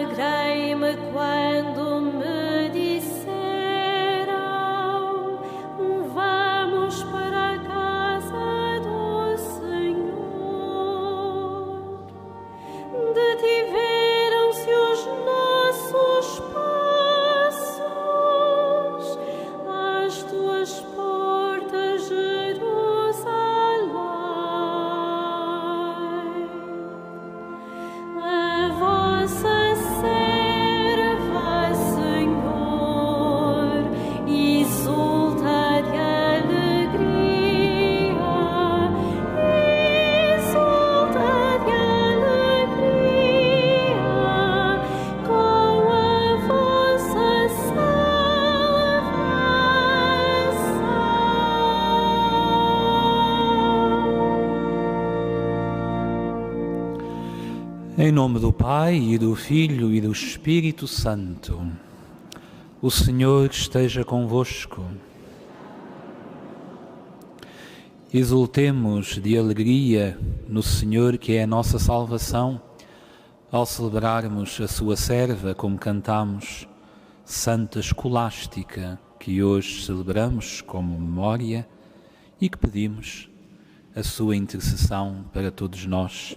alegrei-me quando me disseram: vamos para a casa do Senhor. Detiveram-se os nossos passos às tuas portas, Jerusalém. A vossa serva, Senhor, exulta de alegria, com a vossa salvação. Em nome do Pai, e do Filho, e do Espírito Santo, o Senhor esteja convosco. Exultemos de alegria no Senhor, que é a nossa salvação, ao celebrarmos a sua serva, como cantamos, Santa Escolástica, que hoje celebramos como memória e que pedimos a sua intercessão para todos nós.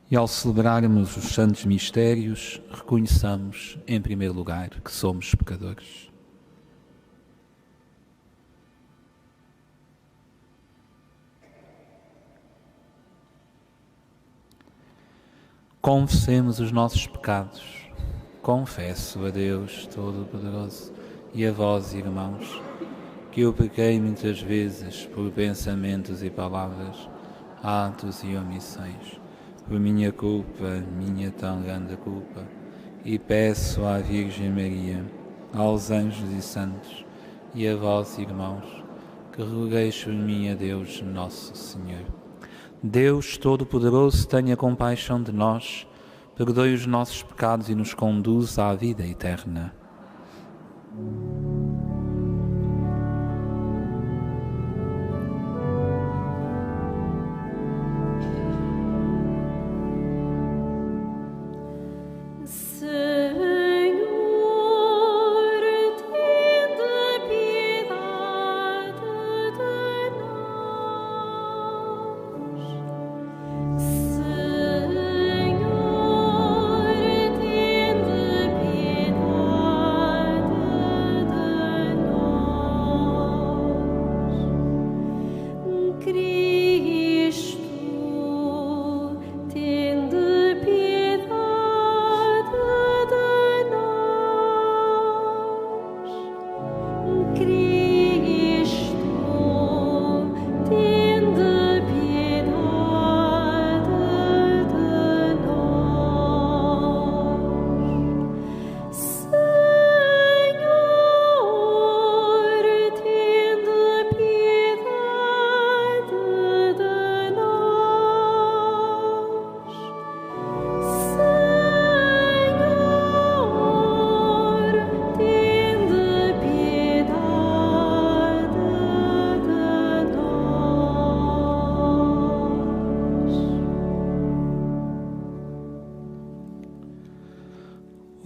E ao celebrarmos os santos mistérios, reconheçamos, em primeiro lugar, que somos pecadores. Confessemos os nossos pecados. Confesso a Deus Todo-Poderoso e a vós, irmãos, que eu pequei muitas vezes por pensamentos e palavras, atos e omissões, por minha culpa, minha tão grande culpa, e peço à Virgem Maria, aos anjos e santos, e a vós, irmãos, que rogueis por mim a Deus Nosso Senhor. Deus Todo-Poderoso, tenha compaixão de nós, perdoe os nossos pecados e nos conduza à vida eterna.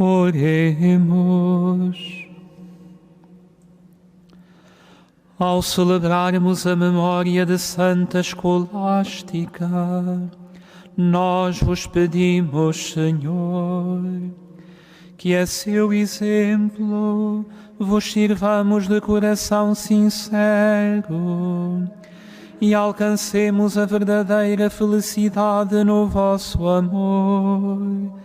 Oremos. Ao celebrarmos a memória de Santa Escolástica, nós vos pedimos, Senhor, que a seu exemplo vos sirvamos de coração sincero e alcancemos a verdadeira felicidade no vosso amor.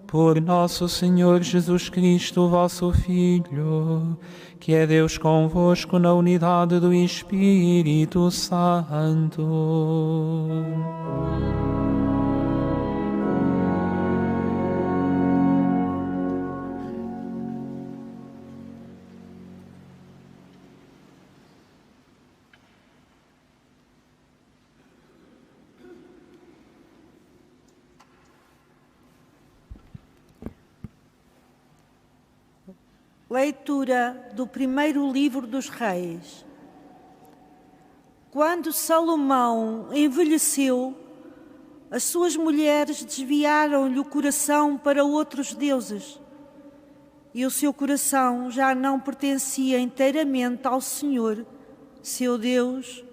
Por nosso Senhor Jesus Cristo, vosso Filho, que é Deus convosco na unidade do Espírito Santo. Leitura do primeiro livro dos Reis. Quando Salomão envelheceu, as suas mulheres desviaram-lhe o coração para outros deuses, e o seu coração já não pertencia inteiramente ao Senhor, seu Deus,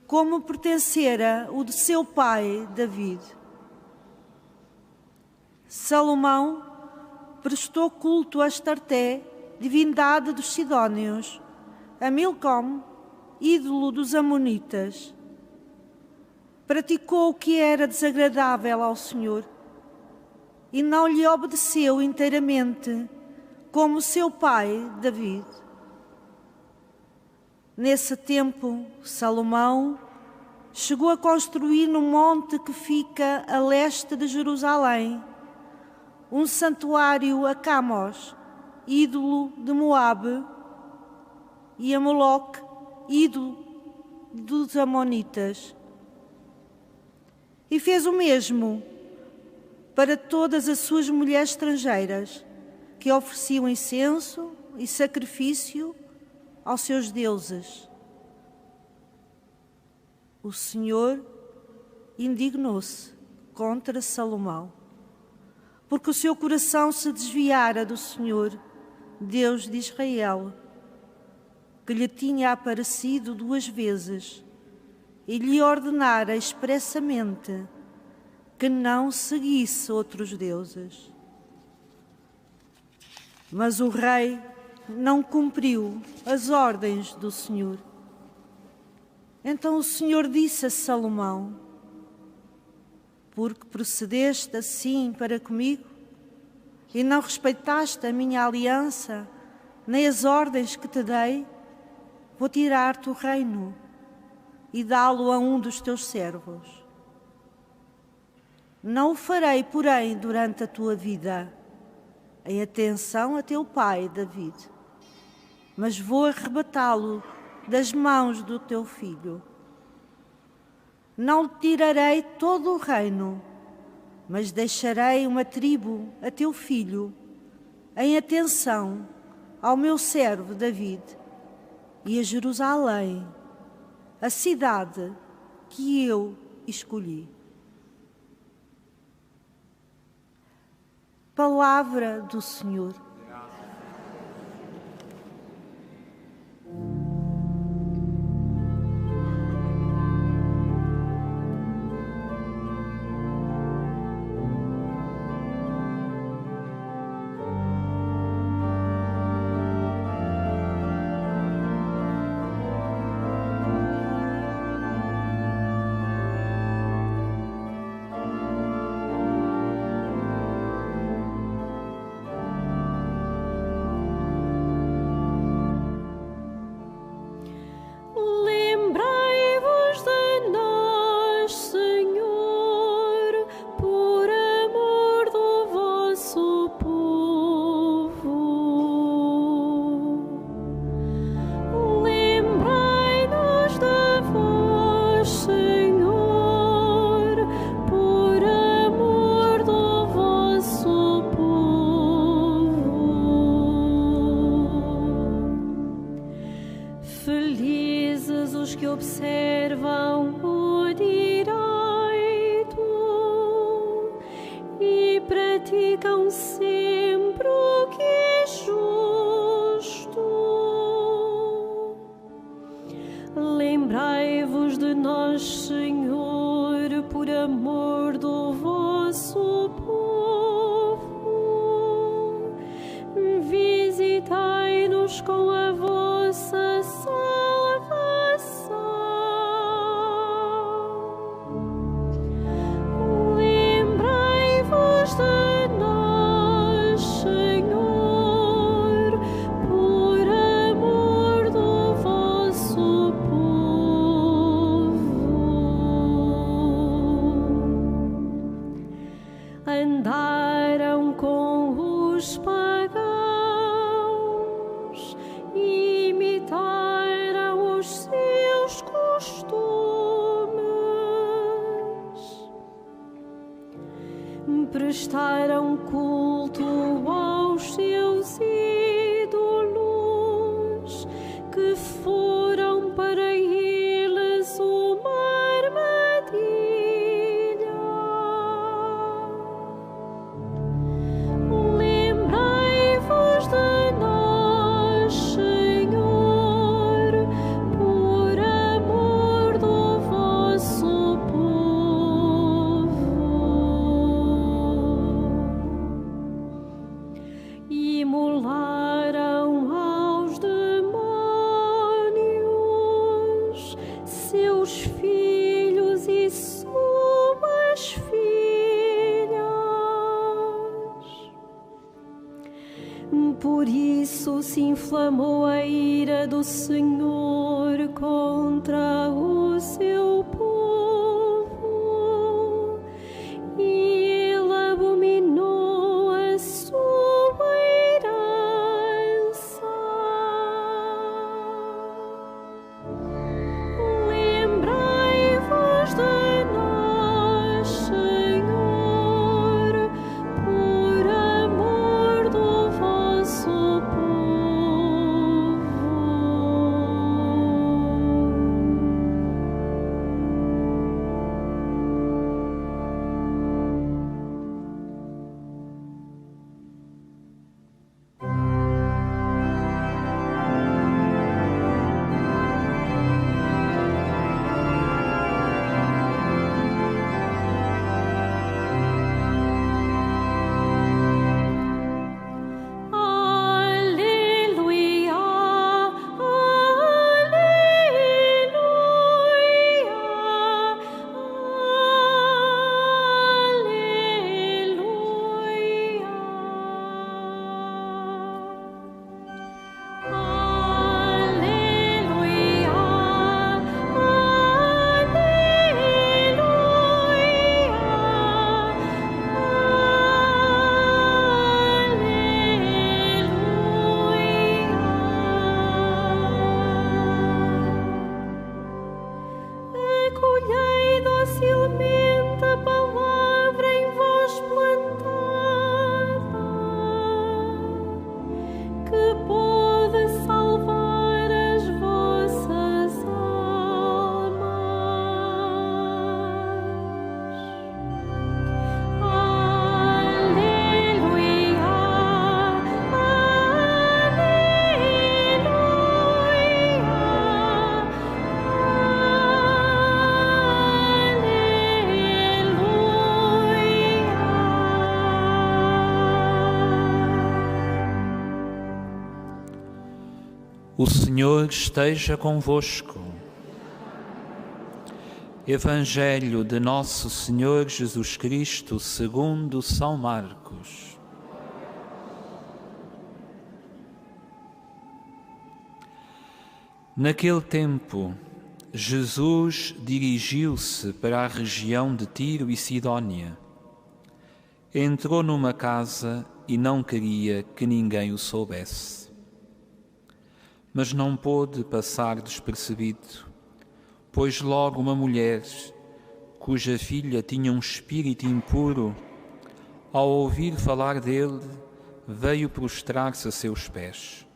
como pertencera o de seu pai David. Salomão prestou culto a Astarté, divindade dos Sidônios, a Milcom, ídolo dos Amonitas. Praticou o que era desagradável ao Senhor e não lhe obedeceu inteiramente, como seu pai David. Nesse tempo, Salomão chegou a construir no monte que fica a leste de Jerusalém um santuário a Camos, ídolo de Moabe, e a Moloque, ídolo dos Amonitas. E fez o mesmo para todas as suas mulheres estrangeiras, que ofereciam incenso e sacrifício aos seus deuses. O Senhor indignou-se contra Salomão, porque o seu coração se desviara do Senhor, Deus de Israel, que lhe tinha aparecido 2 vezes e lhe ordenara expressamente que não seguisse outros deuses. Mas o rei não cumpriu as ordens do Senhor. Então o Senhor disse a Salomão: porque procedeste assim para comigo e não respeitaste a minha aliança, nem as ordens que te dei, vou tirar-te o reino e dá-lo a um dos teus servos. Não o farei, porém, durante a tua vida, em atenção a teu pai, David, mas vou arrebatá-lo das mãos do teu filho. Não lhe tirarei todo o reino, mas deixarei uma tribo a teu filho, em atenção ao meu servo David e a Jerusalém, a cidade que eu escolhi. Palavra do Senhor. Andaram com os pagãos, imitaram os seus costumes, prestaram culto aos seus ídolos, que foram para eles uma armadilha. seus filhos e suas filhas. Por isso se inflamou a ira do Senhor contra o seu povo, e ele abominou a sua herança. Lembrai-vos de nós, Senhor, por amor do vosso povo. Aleluia, acolhei docilmente a palavra em vós plantada, que pode salvar as vossas almas. Aleluia, O Senhor esteja convosco. Evangelho de Nosso Senhor Jesus Cristo segundo São Marcos. Naquele tempo, Jesus dirigiu-se para a região de Tiro e Sidónia. Entrou numa casa e não queria que ninguém o soubesse. Mas não pôde passar despercebido, pois logo uma mulher, cuja filha tinha um espírito impuro, ao ouvir falar dele, veio prostrar-se a seus pés.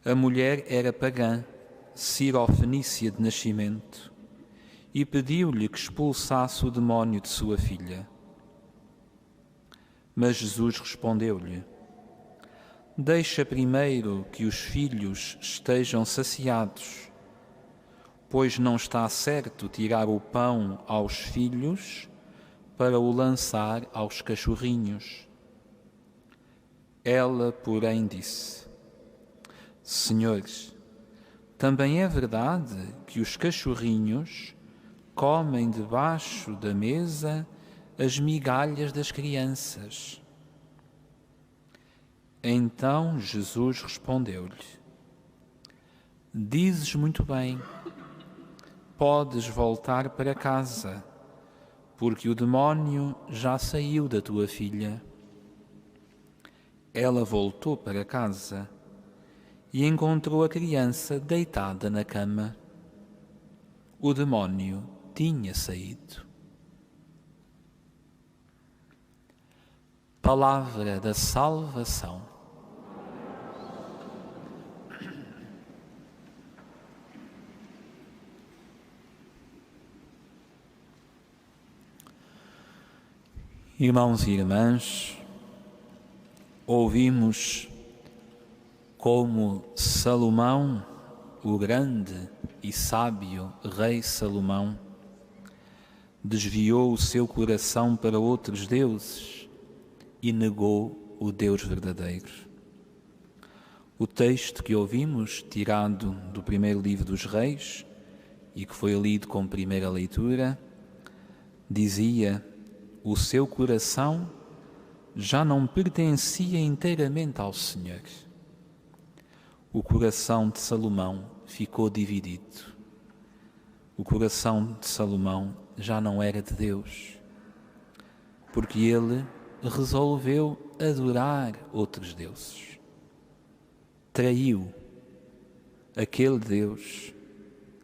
A mulher era pagã, cirofenícia de nascimento, e pediu-lhe que expulsasse o demónio de sua filha. Mas Jesus respondeu-lhe: Deixa primeiro que os filhos estejam saciados, pois não está certo tirar o pão aos filhos para o lançar aos cachorrinhos. Ela, porém, disse: Senhores, também é verdade que os cachorrinhos comem debaixo da mesa as migalhas das crianças. Então Jesus respondeu-lhe: Dizes muito bem, podes voltar para casa, porque o demónio já saiu da tua filha. Ela voltou para casa e encontrou a criança deitada na cama. O demónio tinha saído. Palavra da salvação. Irmãos e irmãs, ouvimos como Salomão, o grande e sábio rei Salomão, desviou o seu coração para outros deuses e negou o Deus verdadeiro. O texto que ouvimos, tirado do primeiro livro dos Reis, e que foi lido como primeira leitura, dizia: o seu coração já não pertencia inteiramente ao Senhor. O coração de Salomão ficou dividido. O coração de Salomão já não era de Deus, porque ele resolveu adorar outros deuses. Traiu aquele Deus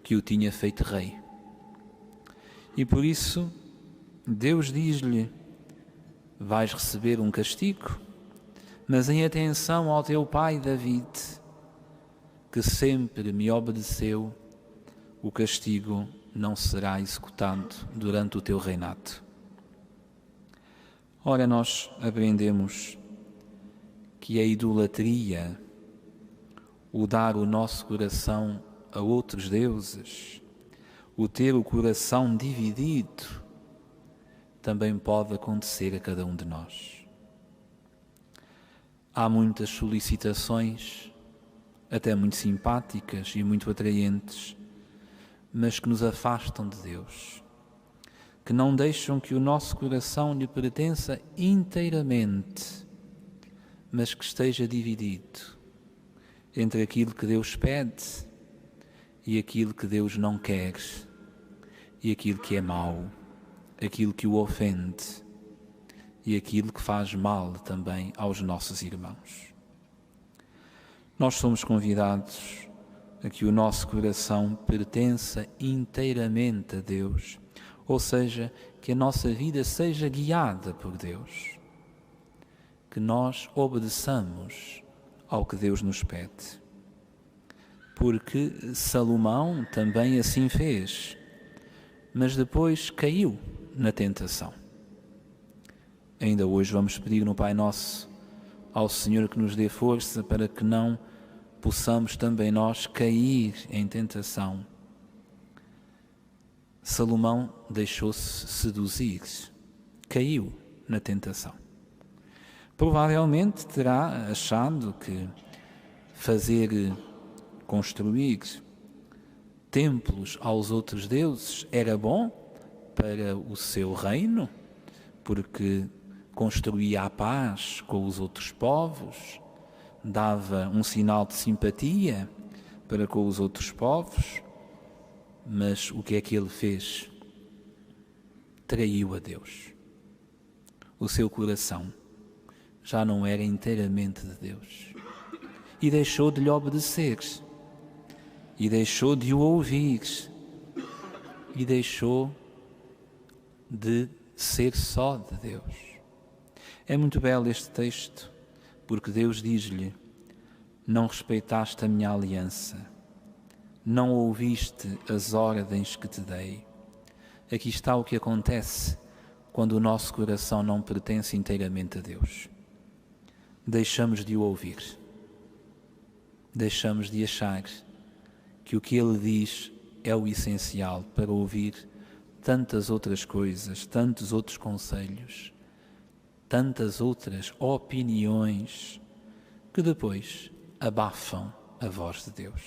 que o tinha feito rei. E por isso Deus diz-lhe: vais receber um castigo, mas em atenção ao teu pai David, que sempre me obedeceu, o castigo não será executado durante o teu reinado. Ora, nós aprendemos que a idolatria, o dar o nosso coração a outros deuses, o ter o coração dividido, também pode acontecer a cada um de nós. Há muitas solicitações, até muito simpáticas e muito atraentes, mas que nos afastam de Deus, que não deixam que o nosso coração lhe pertença inteiramente, mas que esteja dividido entre aquilo que Deus pede e aquilo que Deus não quer, e aquilo que é mau, aquilo que o ofende e aquilo que faz mal também aos nossos irmãos. Nós somos convidados a que o nosso coração pertença inteiramente a Deus, ou seja, que a nossa vida seja guiada por Deus, que nós obedeçamos ao que Deus nos pede. Porque Salomão também assim fez, mas depois caiu na tentação. Ainda hoje vamos pedir no Pai Nosso ao Senhor que nos dê força para que não possamos também nós cair em tentação. Salomão deixou-se seduzir, caiu na tentação. Provavelmente terá achado que construir templos aos outros deuses era bom para o seu reino, porque construía a paz com os outros povos, dava um sinal de simpatia para com os outros povos, mas o que é que ele fez? Traiu a Deus. O seu coração já não era inteiramente de Deus e deixou de lhe obedecer, e deixou de o ouvir, e deixou de ser só de Deus. É muito belo este texto, porque Deus diz-lhe: não respeitaste a minha aliança, não ouviste as ordens que te dei. Aqui está o que acontece quando o nosso coração não pertence inteiramente a Deus. Deixamos de o ouvir, deixamos de achar que o que Ele diz é o essencial para ouvir tantas outras coisas, tantos outros conselhos, tantas outras opiniões que depois abafam a voz de Deus.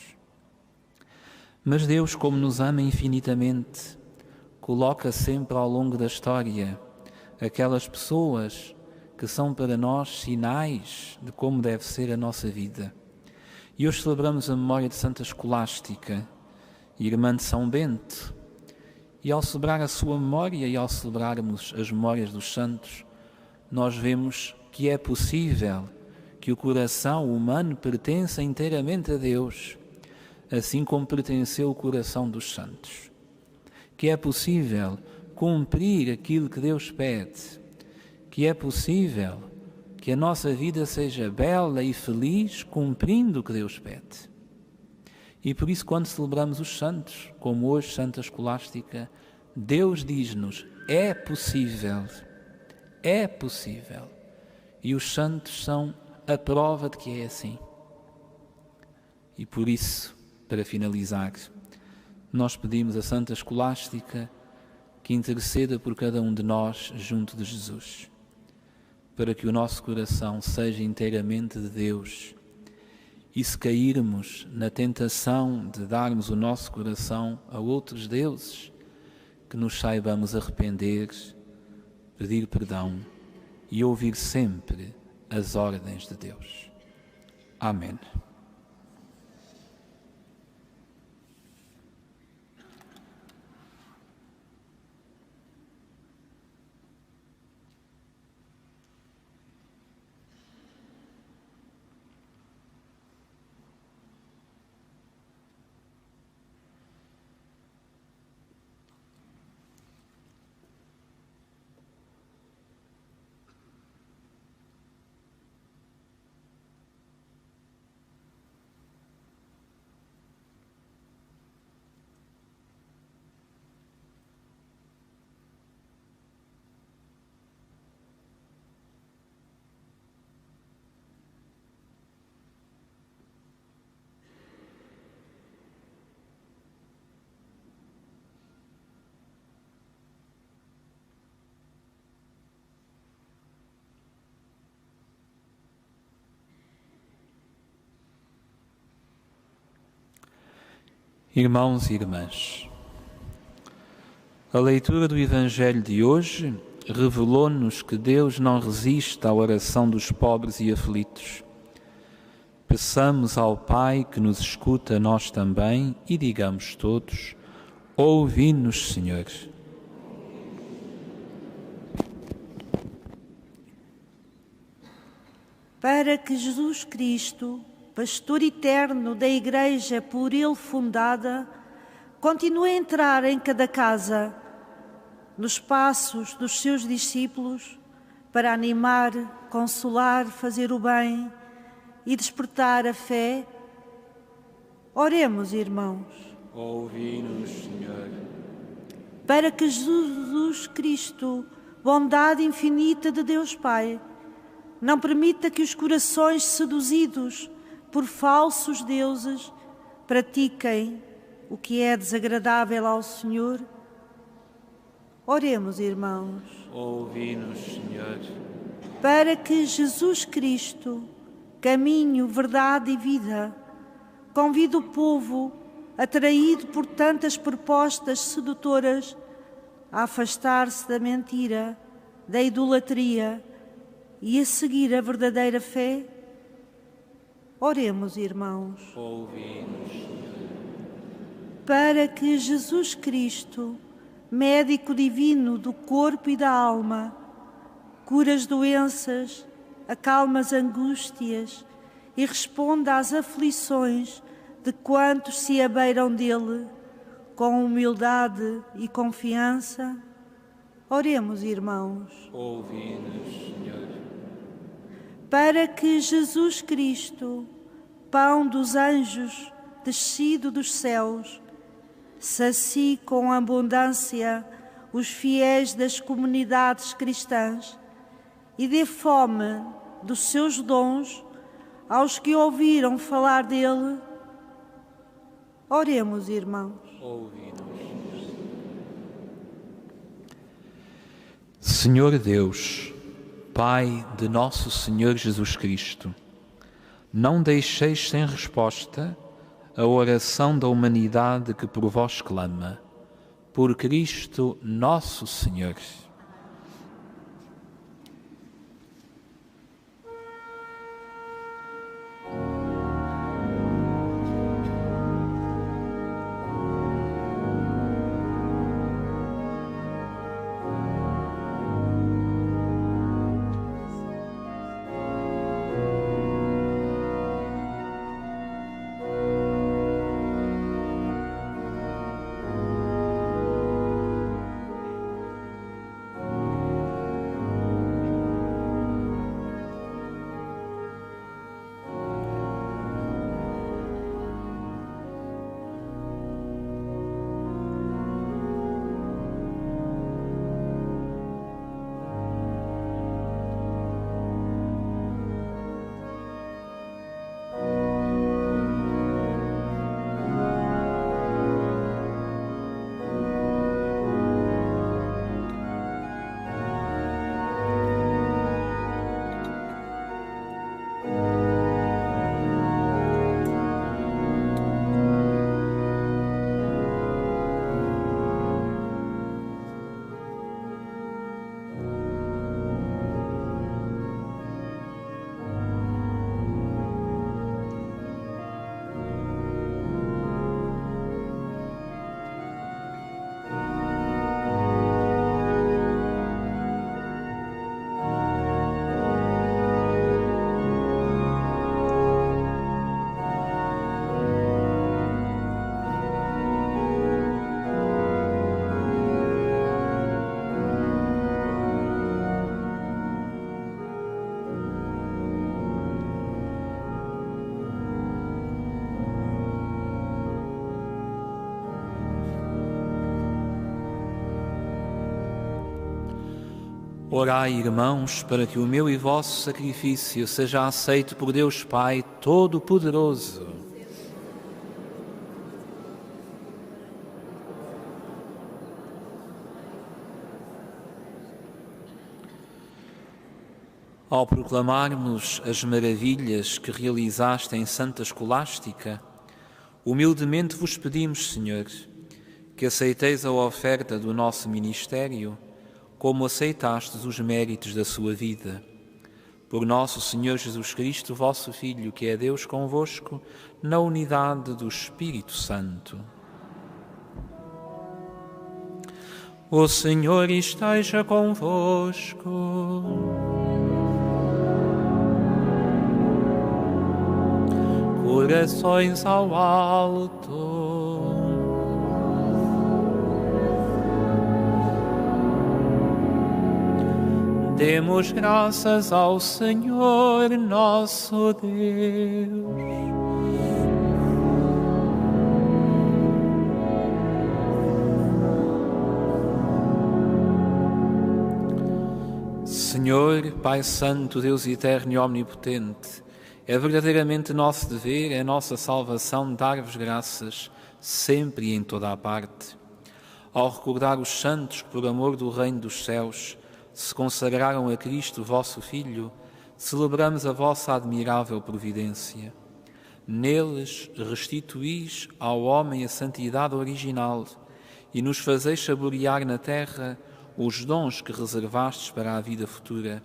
Mas Deus, como nos ama infinitamente, coloca sempre ao longo da história aquelas pessoas que são para nós sinais de como deve ser a nossa vida. E hoje celebramos a memória de Santa Escolástica, irmã de São Bento, e ao celebrar a sua memória e ao celebrarmos as memórias dos santos, nós vemos que é possível que o coração humano pertença inteiramente a Deus, assim como pertenceu o coração dos santos. Que é possível cumprir aquilo que Deus pede, que é possível que a nossa vida seja bela e feliz cumprindo o que Deus pede. E por isso, quando celebramos os santos, como hoje Santa Escolástica, Deus diz-nos: é possível, é possível. E os santos são a prova de que é assim. E por isso, para finalizar, nós pedimos a Santa Escolástica que interceda por cada um de nós junto de Jesus, para que o nosso coração seja inteiramente de Deus E se cairmos na tentação de darmos o nosso coração a outros deuses, que nos saibamos arrepender, pedir perdão e ouvir sempre as ordens de Deus. Amém. Irmãos e irmãs, a leitura do Evangelho de hoje revelou-nos que Deus não resiste à oração dos pobres e aflitos. Peçamos ao Pai que nos escuta nós também e digamos todos: ouvi-nos, Senhor. Para que Jesus Cristo, pastor eterno da Igreja por Ele fundada, continue a entrar em cada casa, nos passos dos seus discípulos, para animar, consolar, fazer o bem e despertar a fé. Oremos, irmãos. Ouvi-nos, Senhor. Para que Jesus Cristo, bondade infinita de Deus Pai, não permita que os corações seduzidos por falsos deuses pratiquem o que é desagradável ao Senhor. Oremos, irmãos. Ouvi-nos, Senhor. Para que Jesus Cristo, caminho, verdade e vida, convide o povo, atraído por tantas propostas sedutoras, a afastar-se da mentira, da idolatria e a seguir a verdadeira fé. Oremos, irmãos. Ouvi-nos, Senhor. Para que Jesus Cristo, médico divino do corpo e da alma, cura as doenças, acalma as angústias e responda às aflições de quantos se abeiram dele, com humildade e confiança. Oremos, irmãos. Ouvi-nos, Senhor. Para que Jesus Cristo, pão dos anjos, descido dos céus, sacie com abundância os fiéis das comunidades cristãs e dê fome dos seus dons aos que ouviram falar dele. Oremos, irmãos. Ouvi-nos. Senhor Deus, Pai de nosso Senhor Jesus Cristo, não deixeis sem resposta a oração da humanidade que por vós clama. Por Cristo nosso Senhor. Orai, irmãos, para que o meu e vosso sacrifício seja aceito por Deus Pai Todo-Poderoso. Ao proclamarmos as maravilhas que realizaste em Santa Escolástica, humildemente vos pedimos, Senhor, que aceiteis a oferta do nosso ministério, como aceitastes os méritos da sua vida. Por nosso Senhor Jesus Cristo, vosso Filho, que é Deus convosco, na unidade do Espírito Santo. O Senhor esteja convosco. Corações ao alto. Demos graças ao Senhor nosso Deus. Senhor, Pai Santo, Deus eterno e omnipotente, é verdadeiramente nosso dever, é nossa salvação dar-vos graças, sempre e em toda a parte. Ao recordar os santos que, por amor do reino dos céus, se consagraram a Cristo, vosso Filho, celebramos a vossa admirável providência. Neles restituís ao homem a santidade original e nos fazeis saborear na terra os dons que reservastes para a vida futura.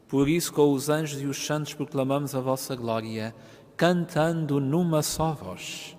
Por isso, com os anjos e os santos, proclamamos a vossa glória, cantando numa só voz.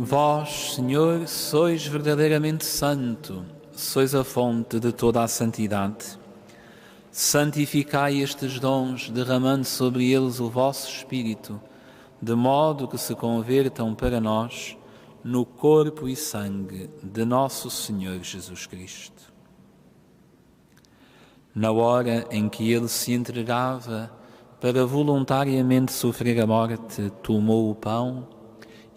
Vós, Senhor, sois verdadeiramente santo, sois a fonte de toda a santidade. Santificai estes dons, derramando sobre eles o vosso Espírito, de modo que se convertam para nós no corpo e sangue de nosso Senhor Jesus Cristo. Na hora em que ele se entregava para voluntariamente sofrer a morte, tomou o pão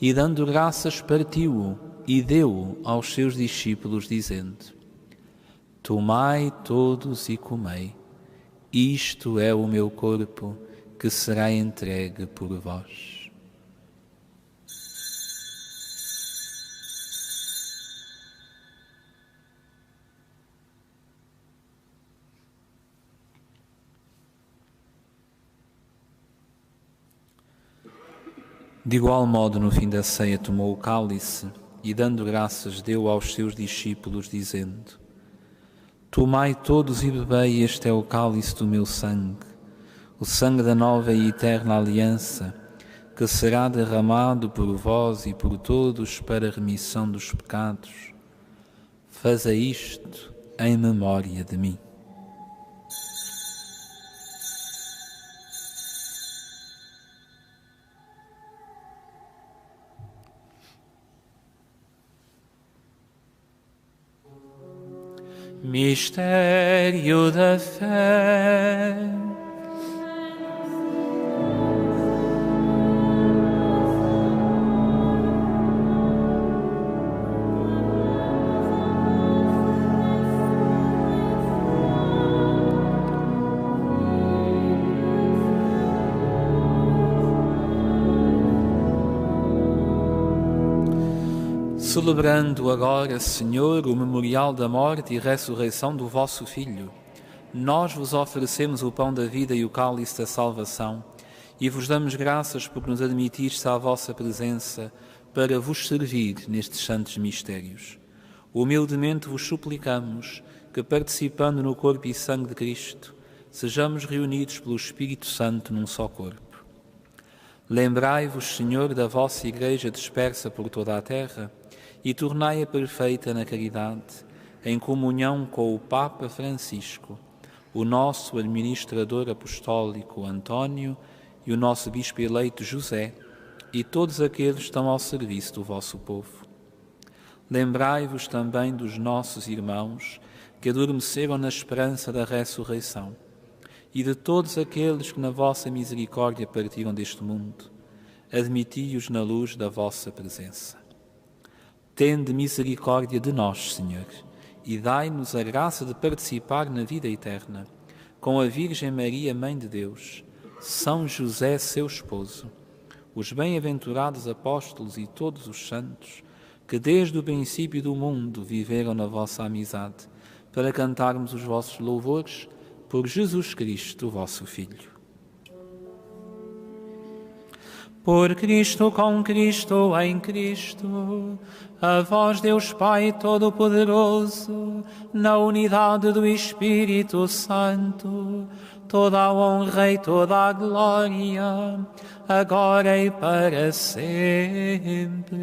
e, dando graças, partiu-o e deu-o aos seus discípulos, dizendo: Tomai todos e comei, isto é o meu corpo que será entregue por vós. De igual modo, no fim da ceia, tomou o cálice e, dando graças, deu aos seus discípulos, dizendo: Tomai todos e bebei, este é o cálice do meu sangue, o sangue da nova e eterna aliança, que será derramado por vós e por todos para a remissão dos pecados. Fazei isto em memória de mim. Mistério da fé. Celebrando agora, Senhor, o memorial da morte e ressurreição do vosso Filho, nós vos oferecemos o pão da vida e o cálice da salvação e vos damos graças por nos admitir-se à vossa presença para vos servir nestes santos mistérios. Humildemente vos suplicamos que, participando no corpo e sangue de Cristo, sejamos reunidos pelo Espírito Santo num só corpo. Lembrai-vos, Senhor, da vossa Igreja dispersa por toda a terra e tornai-a perfeita na caridade, em comunhão com o Papa Francisco, o nosso administrador apostólico António e o nosso bispo eleito José, e todos aqueles que estão ao serviço do vosso povo. Lembrai-vos também dos nossos irmãos que adormeceram na esperança da ressurreição, e de todos aqueles que na vossa misericórdia partiram deste mundo. Admiti-os na luz da vossa presença. Tende misericórdia de nós, Senhor, e dai-nos a graça de participar na vida eterna, com a Virgem Maria, Mãe de Deus, São José, seu esposo, os bem-aventurados apóstolos e todos os santos, que desde o princípio do mundo viveram na vossa amizade, para cantarmos os vossos louvores por Jesus Cristo, vosso Filho. Por Cristo, com Cristo, em Cristo, a vós, Deus Pai Todo-Poderoso, na unidade do Espírito Santo, toda a honra e toda a glória, agora e para sempre.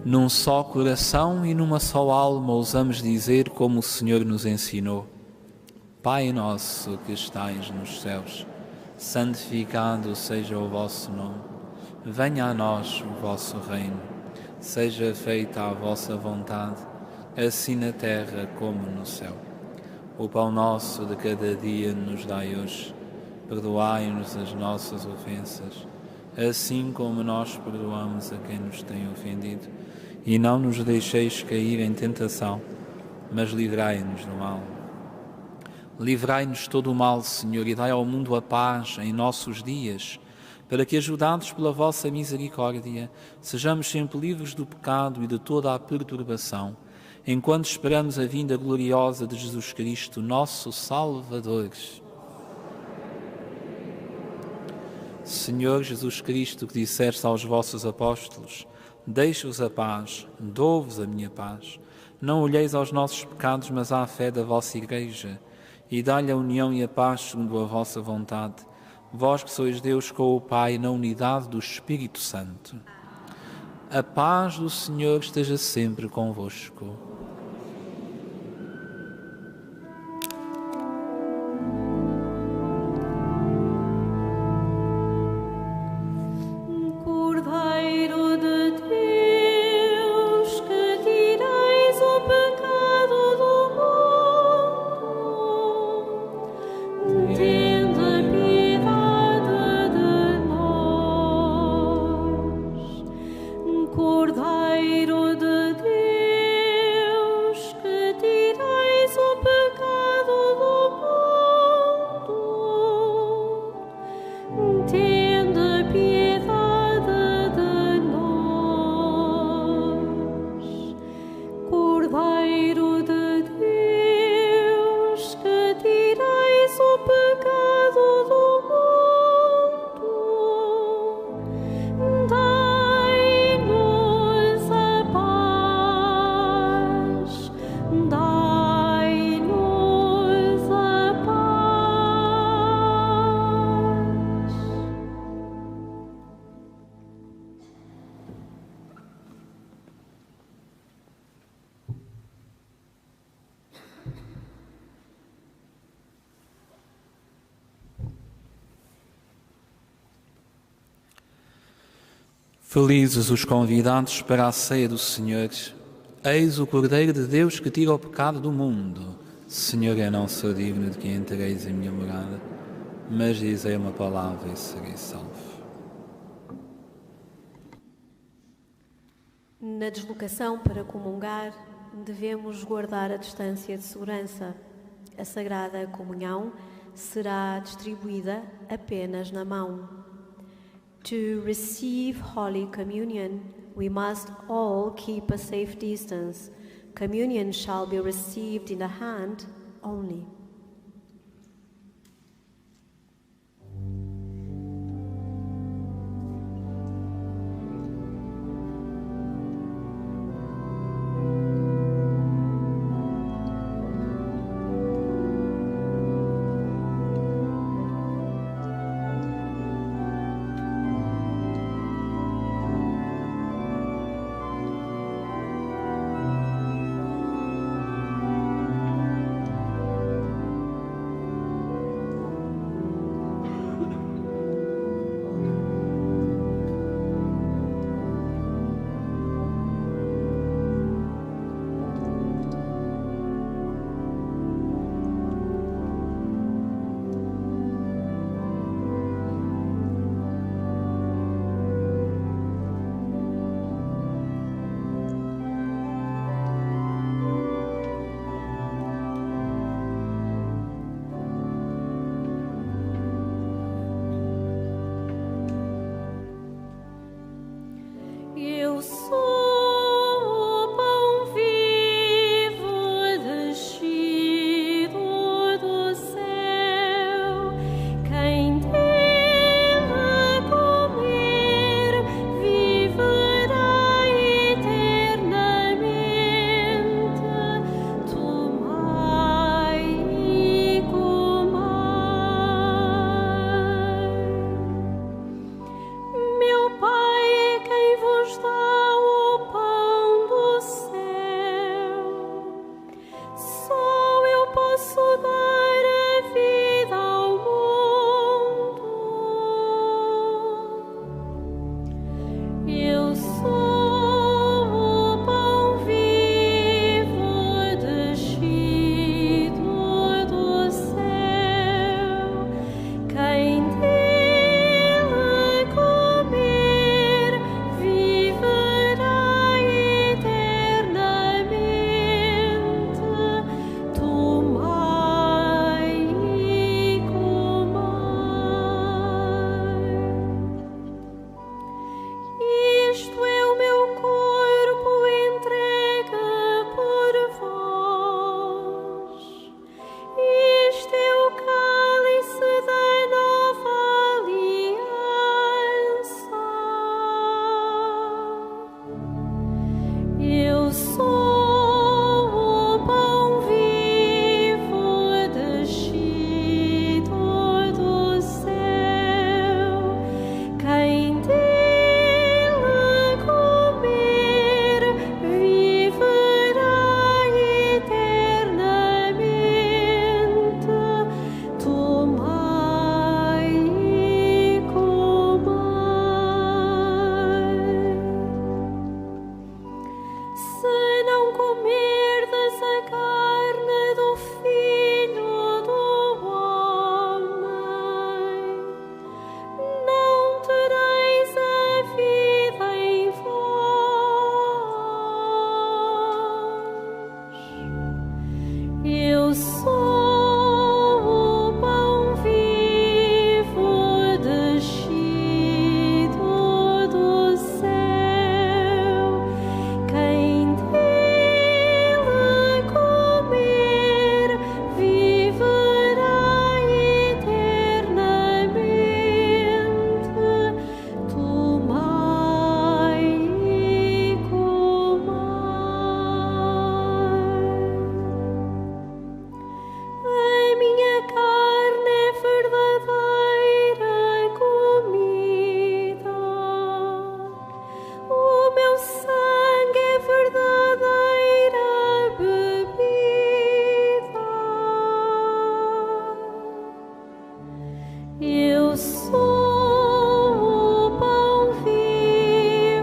Num só coração e numa só alma ousamos dizer como o Senhor nos ensinou: Pai nosso que estais nos céus, santificado seja o vosso nome. Venha a nós o vosso reino. Seja feita a vossa vontade, assim na terra como no céu. O pão nosso de cada dia nos dai hoje. Perdoai-nos as nossas ofensas, assim como nós perdoamos a quem nos tem ofendido. E não nos deixeis cair em tentação, mas livrai-nos do mal. Livrai-nos de todo o mal, Senhor, e dai ao mundo a paz em nossos dias, para que, ajudados pela vossa misericórdia, sejamos sempre livres do pecado e de toda a perturbação, enquanto esperamos a vinda gloriosa de Jesus Cristo, nosso Salvador. Senhor Jesus Cristo, que disseste aos vossos apóstolos: Deixo-vos a paz, dou-vos a minha paz. Não olheis aos nossos pecados, mas à fé da vossa Igreja, e dai-lhe a união e a paz segundo a vossa vontade. Vós que sois Deus com o Pai, na unidade do Espírito Santo. A paz do Senhor esteja sempre convosco. Cordeiro de Deus, Felizes os convidados para a ceia do Senhor. Eis o Cordeiro de Deus que tira o pecado do mundo. Senhor, eu não sou digno de que entreis em minha morada, mas dizei uma palavra e serei salvo. Na deslocação para comungar, devemos guardar a distância de segurança. A Sagrada Comunhão será distribuída apenas na mão. To receive Holy Communion, we must all keep a safe distance. Communion shall be received in the hand only. Eu sou o pão vivo descido do céu. Quem dele comer viverá eternamente. Tomai e comai. Meu Pai é quem vos dá o pão do céu. Só eu posso dar a vida ao mundo. Eu sou o pão vivo descido do céu. Quem dele comer viverá eternamente. Tomai e comai. Isto é o meu corpo entregue por vós. Isto é o cálice da nova aliança. Eu sou o pão vivo descido do céu. Quem dele comer viverá eternamente. Tomai e comai. Se não comerdes a carne do Filho do Homem, não tereis a vida em vós. Eu sou o pão vivo descido do céu. Quem dele comer viverá eternamente. Tomai e comai. A minha carne é verdadeira comida. O meu sangue é verdadeira bebida. Eu sou o pão vivo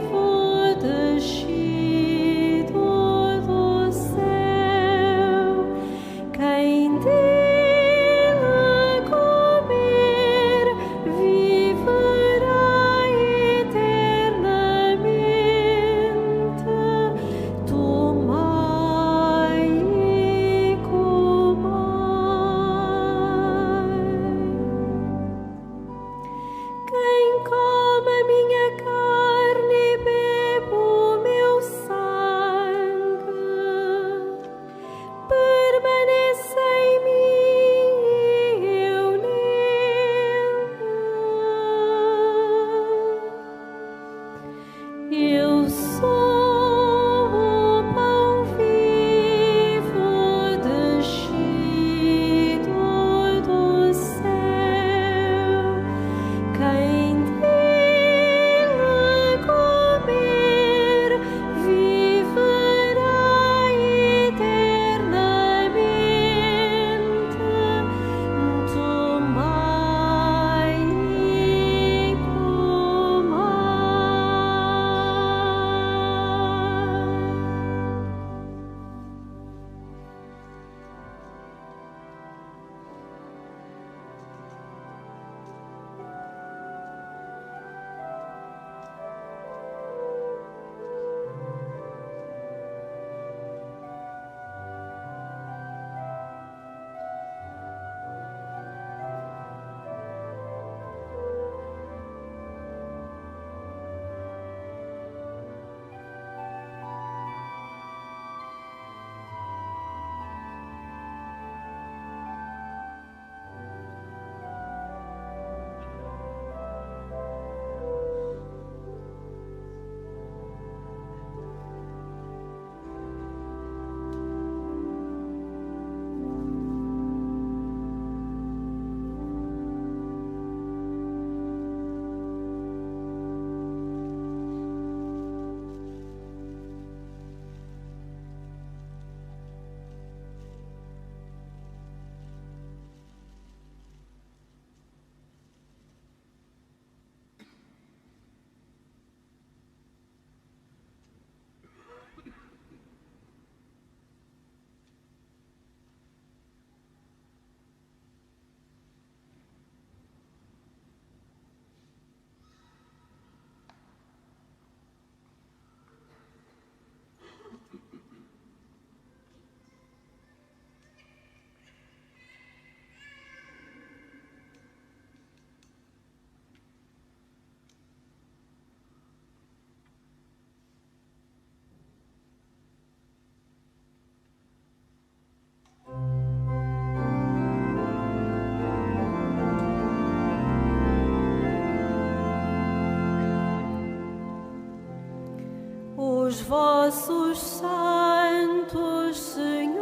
vossos santos, Senhor,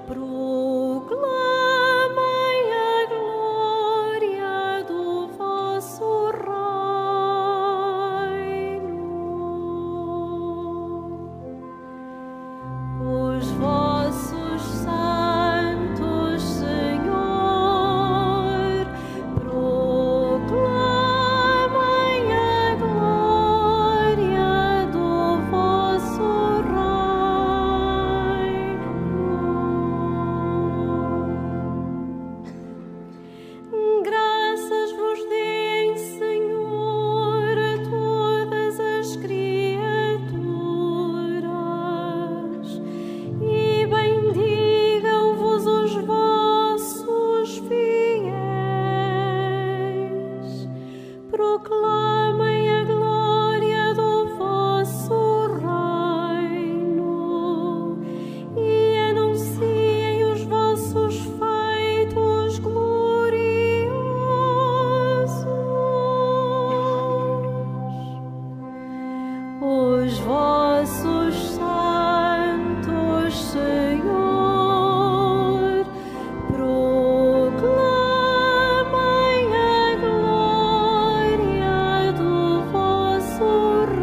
proclamem a glória do vosso reino. Os vossos santos, Senhor, proclamem a glória do vosso reino. Graças vos deem, Senhor, a todas as criaturas, e bendigam-vos os vossos fiéis. Proclamem a glória do vosso reino e anunciem os vossos feitos gloriosos. Os vossos santos, Senhor, proclamem a glória do vosso reino.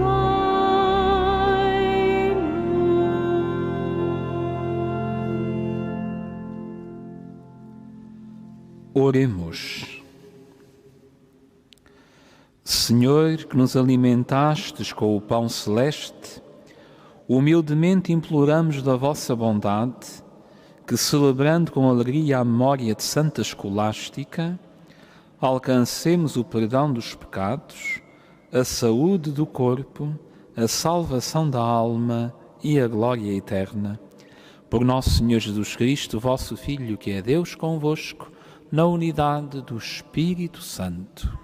Oremos. Senhor, que nos alimentastes com o pão celeste, humildemente imploramos da vossa bondade que, celebrando com alegria a memória de Santa Escolástica, alcancemos o perdão dos pecados, a saúde do corpo, a salvação da alma e a glória eterna. Por nosso Senhor Jesus Cristo, vosso Filho, que é Deus convosco, na unidade do Espírito Santo.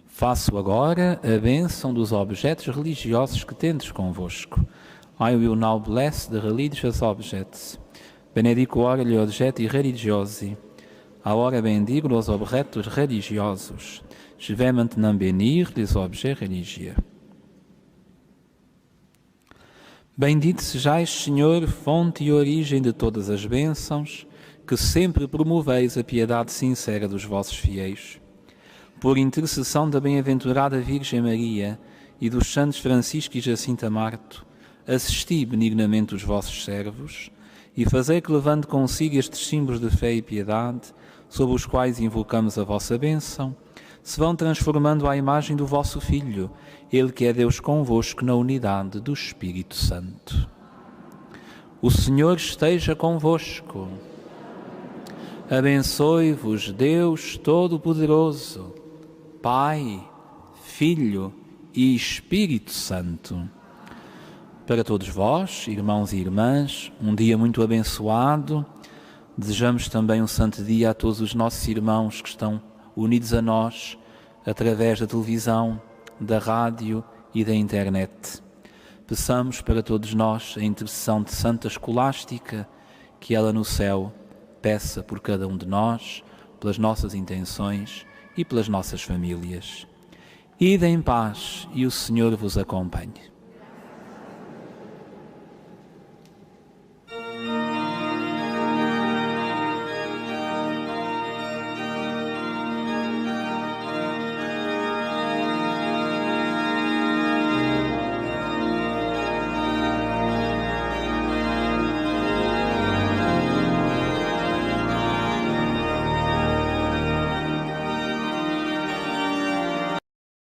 Faço agora a bênção dos objetos religiosos que tendes convosco. I will now bless the religious objects. Benedico ora gli oggetti religiosi. Agora bendigo os objetos religiosos. Je vais maintenant bénir les objets religieux. Bendito sejais, Senhor, fonte e origem de todas as bênçãos, que sempre promoveis a piedade sincera dos vossos fiéis. Por intercessão da bem-aventurada Virgem Maria e dos santos Francisco e Jacinta Marto, assisti benignamente os vossos servos e fazei que, levando consigo estes símbolos de fé e piedade, sob os quais invocamos a vossa bênção, se vão transformando à imagem do vosso Filho, Ele que é Deus convosco na unidade do Espírito Santo. O Senhor esteja convosco. Abençoe-vos Deus Todo-Poderoso, Pai, Filho e Espírito Santo. Para todos vós, irmãos e irmãs, um dia muito abençoado. Desejamos também um santo dia a todos os nossos irmãos que estão unidos a nós através da televisão, da rádio e da internet. Peçamos para todos nós a intercessão de Santa Escolástica, que ela no céu peça por cada um de nós, pelas nossas intenções e pelas nossas famílias. Ide em paz e o Senhor vos acompanhe.